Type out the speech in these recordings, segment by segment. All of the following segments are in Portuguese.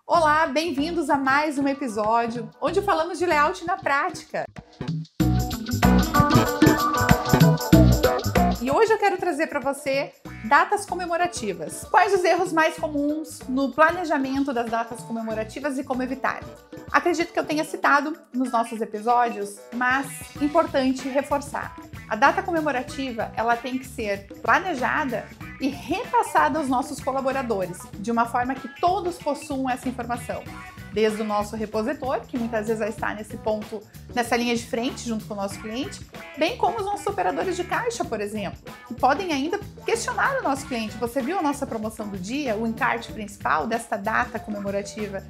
Olá, bem-vindos a mais um episódio onde falamos de layout na prática. E hoje eu quero trazer para você datas comemorativas. Quais os erros mais comuns no planejamento das datas comemorativas e como evitar? Acredito que eu tenha citado nos nossos episódios, mas importante reforçar. A data comemorativa, ela tem que ser planejada e repassada aos nossos colaboradores, de uma forma que todos possuam essa informação. Desde o nosso repositor, que muitas vezes vai estar nesse ponto, nessa linha de frente, junto com o nosso cliente, bem como os nossos operadores de caixa, por exemplo, que podem ainda questionar o nosso cliente. Você viu a nossa promoção do dia, o encarte principal desta data comemorativa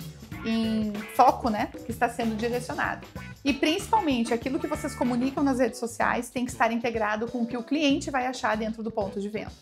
em foco, né, que está sendo direcionado. E principalmente, aquilo que vocês comunicam nas redes sociais tem que estar integrado com o que o cliente vai achar dentro do ponto de venda.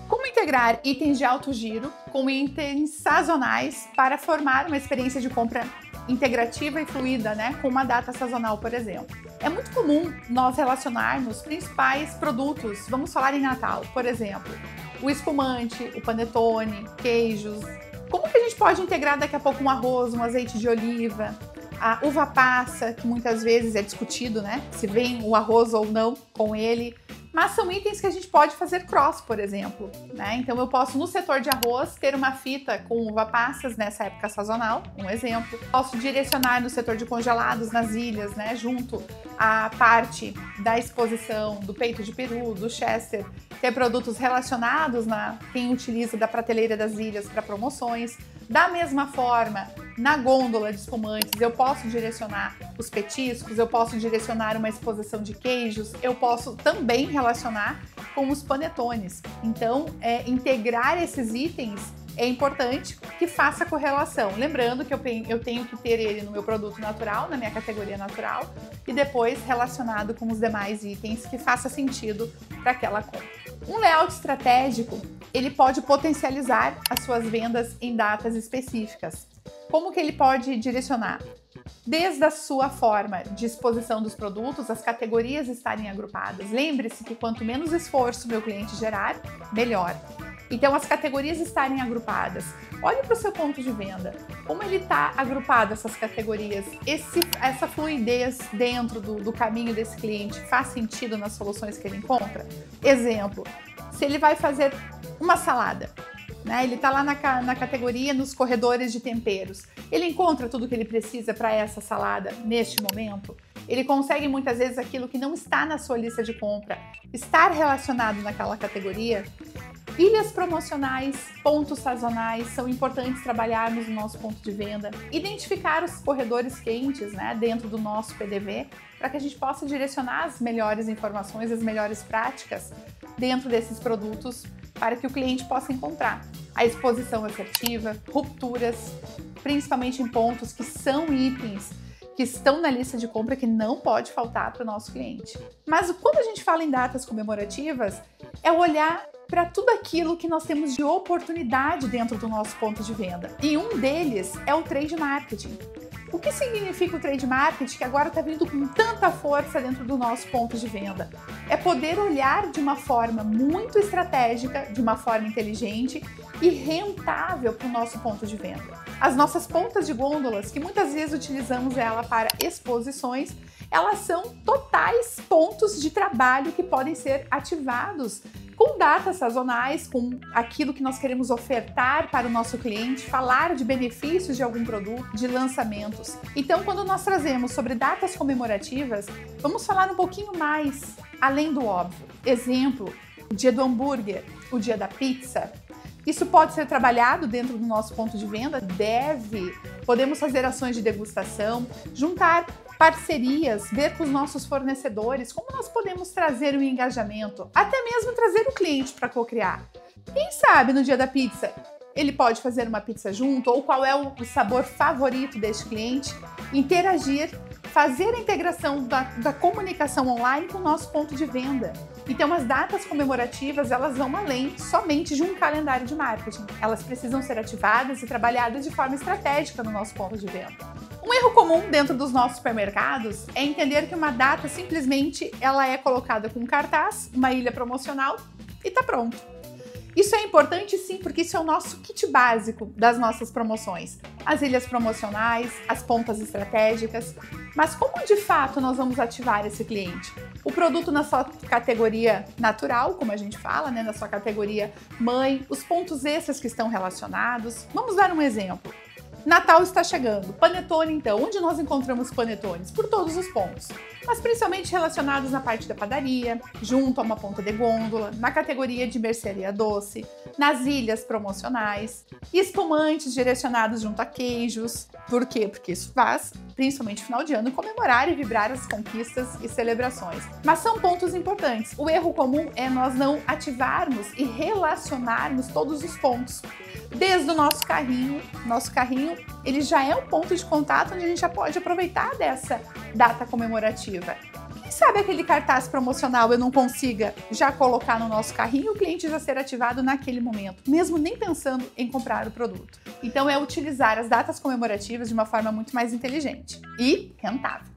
Como integrar itens de alto giro com itens sazonais para formar uma experiência de compra integrativa e fluida, né, com uma data sazonal, por exemplo. É muito comum nós relacionarmos principais produtos, vamos falar em Natal, por exemplo, o espumante, o panetone, queijos. Como que a gente pode integrar daqui a pouco um arroz, um azeite de oliva, a uva passa, que muitas vezes é discutido, né, se vem o arroz ou não com ele. Mas são itens que a gente pode fazer cross, por exemplo, né? Então eu posso, no setor de arroz, ter uma fita com uva passas nessa época sazonal, um exemplo. Posso direcionar no setor de congelados, nas ilhas, né? Junto à parte da exposição do peito de peru, do Chester, ter produtos relacionados quem utiliza da prateleira das ilhas para promoções. Da mesma forma, na gôndola de espumantes, eu posso direcionar os petiscos, eu posso direcionar uma exposição de queijos, eu posso também relacionar com os panetones. Então, integrar esses itens é importante que faça correlação. Lembrando que eu tenho que ter ele no meu produto natural, na minha categoria natural, e depois relacionado com os demais itens que faça sentido para aquela compra. Um layout estratégico, ele pode potencializar as suas vendas em datas específicas. Como que ele pode direcionar? Desde a sua forma de exposição dos produtos, as categorias estarem agrupadas. Lembre-se que quanto menos esforço meu cliente gerar, melhor. Então, as categorias estarem agrupadas. Olhe para o seu ponto de venda. Como ele está agrupado, essas categorias? Essa fluidez dentro do caminho desse cliente faz sentido nas soluções que ele encontra? Exemplo, se ele vai fazer uma salada, né? Ele está lá na categoria, nos corredores de temperos. Ele encontra tudo que ele precisa para essa salada neste momento? Ele consegue muitas vezes aquilo que não está na sua lista de compra estar relacionado naquela categoria? Ilhas promocionais, pontos sazonais são importantes trabalharmos no nosso ponto de venda. Identificar os corredores quentes, né, dentro do nosso PDV para que a gente possa direcionar as melhores informações, as melhores práticas dentro desses produtos para que o cliente possa encontrar a exposição assertiva, rupturas, principalmente em pontos que são itens que estão na lista de compra que não pode faltar para o nosso cliente. Mas quando a gente fala em datas comemorativas, é olhar para tudo aquilo que nós temos de oportunidade dentro do nosso ponto de venda. E um deles é o trade marketing. O que significa o trade marketing que agora está vindo com tanta força dentro do nosso ponto de venda? É poder olhar de uma forma muito estratégica, de uma forma inteligente e rentável para o nosso ponto de venda. As nossas pontas de gôndolas, que muitas vezes utilizamos ela para exposições, elas são totais pontos de trabalho que podem ser ativados com datas sazonais, com aquilo que nós queremos ofertar para o nosso cliente, falar de benefícios de algum produto, de lançamentos. Então, quando nós trazemos sobre datas comemorativas, vamos falar um pouquinho mais além do óbvio. Exemplo, o dia do hambúrguer, o dia da pizza. Isso pode ser trabalhado dentro do nosso ponto de venda? Deve. Podemos fazer ações de degustação, juntar parcerias, ver com os nossos fornecedores como nós podemos trazer o engajamento, até mesmo trazer o cliente para co-criar. Quem sabe no dia da pizza ele pode fazer uma pizza junto, ou qual é o sabor favorito deste cliente, interagir, fazer a integração da comunicação online com o nosso ponto de venda. Então, as datas comemorativas, elas vão além somente de um calendário de marketing. Elas precisam ser ativadas e trabalhadas de forma estratégica no nosso ponto de venda. Um erro comum dentro dos nossos supermercados é entender que uma data simplesmente ela é colocada com um cartaz, uma ilha promocional e tá pronto. Isso é importante sim, porque isso é o nosso kit básico das nossas promoções. As ilhas promocionais, as pontas estratégicas. Mas como de fato nós vamos ativar esse cliente? O produto na sua categoria natural, como a gente fala, né? Na sua categoria mãe, os pontos extras que estão relacionados. Vamos dar um exemplo. Natal está chegando. Panetone, então. Onde nós encontramos panetones? Por todos os pontos. Mas principalmente relacionados na parte da padaria, junto a uma ponta de gôndola, na categoria de mercearia doce, nas ilhas promocionais, e espumantes direcionados junto a queijos. Por quê? Porque isso faz, principalmente no final de ano, comemorar e vibrar as conquistas e celebrações. Mas são pontos importantes. O erro comum é nós não ativarmos e relacionarmos todos os pontos. Desde o nosso carrinho, ele já é um ponto de contato onde a gente já pode aproveitar dessa data comemorativa. Quem sabe aquele cartaz promocional eu não consiga já colocar no nosso carrinho e o cliente já ser ativado naquele momento, mesmo nem pensando em comprar o produto. Então é utilizar as datas comemorativas de uma forma muito mais inteligente e rentável.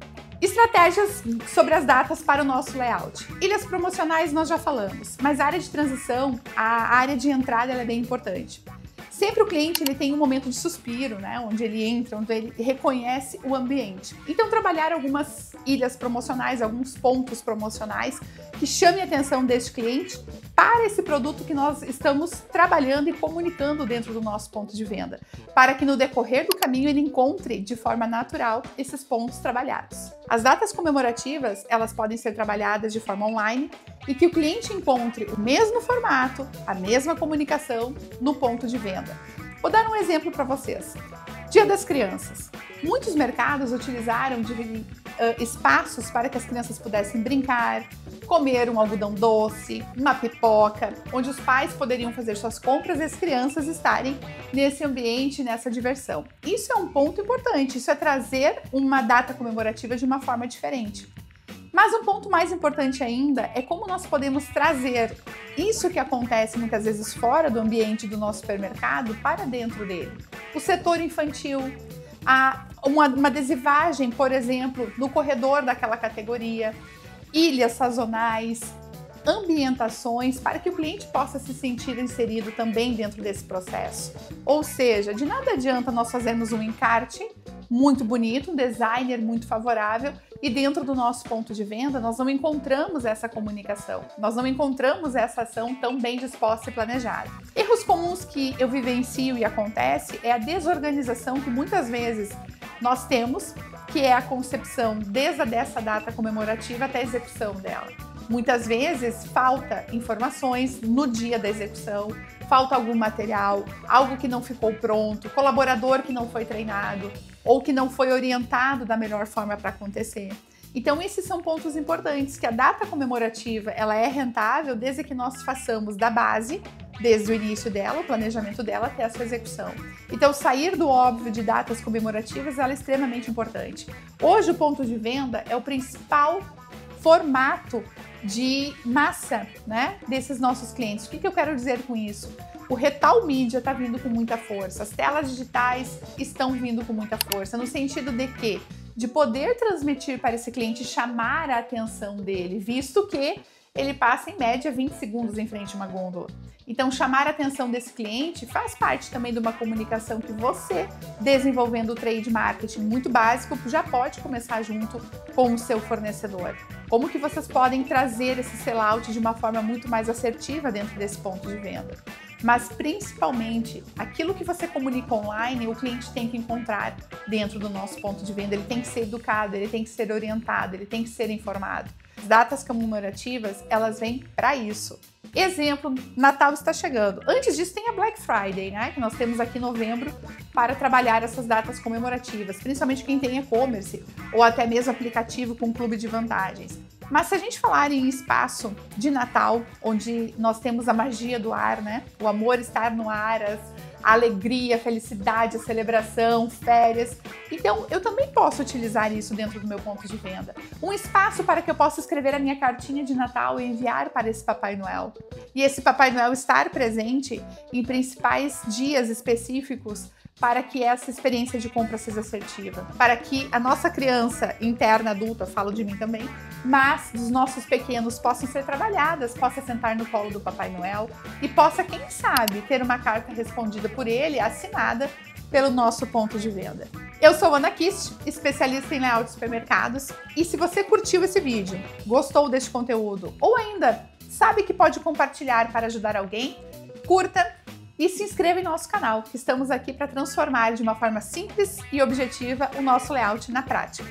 Estratégias sobre as datas para o nosso layout. Ilhas promocionais nós já falamos, mas a área de transição, a área de entrada, ela é bem importante. Sempre o cliente ele tem um momento de suspiro, né? Onde ele entra, onde ele reconhece o ambiente. Então, trabalhar algumas ilhas promocionais, alguns pontos promocionais que chamem a atenção deste cliente para esse produto que nós estamos trabalhando e comunicando dentro do nosso ponto de venda, para que no decorrer do caminho ele encontre de forma natural esses pontos trabalhados. As datas comemorativas, elas podem ser trabalhadas de forma online e que o cliente encontre o mesmo formato, a mesma comunicação no ponto de venda. Vou dar um exemplo para vocês. Dia das Crianças. Muitos mercados utilizaram de espaços para que as crianças pudessem brincar, comer um algodão doce, uma pipoca, onde os pais poderiam fazer suas compras e as crianças estarem nesse ambiente, nessa diversão. Isso é um ponto importante, isso é trazer uma data comemorativa de uma forma diferente. Mas um ponto mais importante ainda é como nós podemos trazer isso que acontece muitas vezes fora do ambiente do nosso supermercado para dentro dele. O setor infantil, uma adesivagem, por exemplo, no corredor daquela categoria, ilhas sazonais, ambientações para que o cliente possa se sentir inserido também dentro desse processo. Ou seja, de nada adianta nós fazermos um encarte muito bonito, um designer muito favorável e dentro do nosso ponto de venda nós não encontramos essa comunicação, nós não encontramos essa ação tão bem disposta e planejada. Erros comuns que eu vivencio e acontece é a desorganização que muitas vezes nós temos, que é a concepção desde essa data comemorativa até a execução dela. Muitas vezes falta informações no dia da execução, falta algum material, algo que não ficou pronto, colaborador que não foi treinado ou que não foi orientado da melhor forma para acontecer. Então esses são pontos importantes, que a data comemorativa ela é rentável desde que nós façamos da base, desde o início dela, o planejamento dela até a sua execução. Então sair do óbvio de datas comemorativas ela é extremamente importante. Hoje o ponto de venda é o principal formato de massa, né, desses nossos clientes. O que eu quero dizer com isso? O retail media está vindo com muita força, as telas digitais estão vindo com muita força, no sentido de que de poder transmitir para esse cliente, chamar a atenção dele, visto que ele passa em média 20 segundos em frente a uma gôndola. Então, chamar a atenção desse cliente faz parte também de uma comunicação que você, desenvolvendo o trade marketing muito básico, já pode começar junto com o seu fornecedor. Como que vocês podem trazer esse sellout de uma forma muito mais assertiva dentro desse ponto de venda? Mas, principalmente, aquilo que você comunica online, o cliente tem que encontrar dentro do nosso ponto de venda. Ele tem que ser educado, ele tem que ser orientado, ele tem que ser informado. As datas comemorativas, elas vêm para isso. Exemplo, Natal está chegando. Antes disso tem a Black Friday, né? Que nós temos aqui em novembro para trabalhar essas datas comemorativas, principalmente quem tem e-commerce ou até mesmo aplicativo com clube de vantagens. Mas se a gente falar em espaço de Natal, onde nós temos a magia do ar, né? O amor estar no ar, a alegria, a felicidade, a celebração, férias. Então, eu também posso utilizar isso dentro do meu ponto de venda. Um espaço para que eu possa escrever a minha cartinha de Natal e enviar para esse Papai Noel. E esse Papai Noel estar presente em principais dias específicos para que essa experiência de compra seja assertiva, para que a nossa criança interna adulta, falo de mim também, mas dos nossos pequenos possam ser trabalhadas, possa sentar no colo do Papai Noel e possa, quem sabe, ter uma carta respondida por ele, assinada pelo nosso ponto de venda. Eu sou Ana Kist, especialista em layout de supermercados, e se você curtiu esse vídeo, gostou deste conteúdo ou ainda sabe que pode compartilhar para ajudar alguém, curta e se inscreva em nosso canal, que estamos aqui para transformar de uma forma simples e objetiva o nosso layout na prática.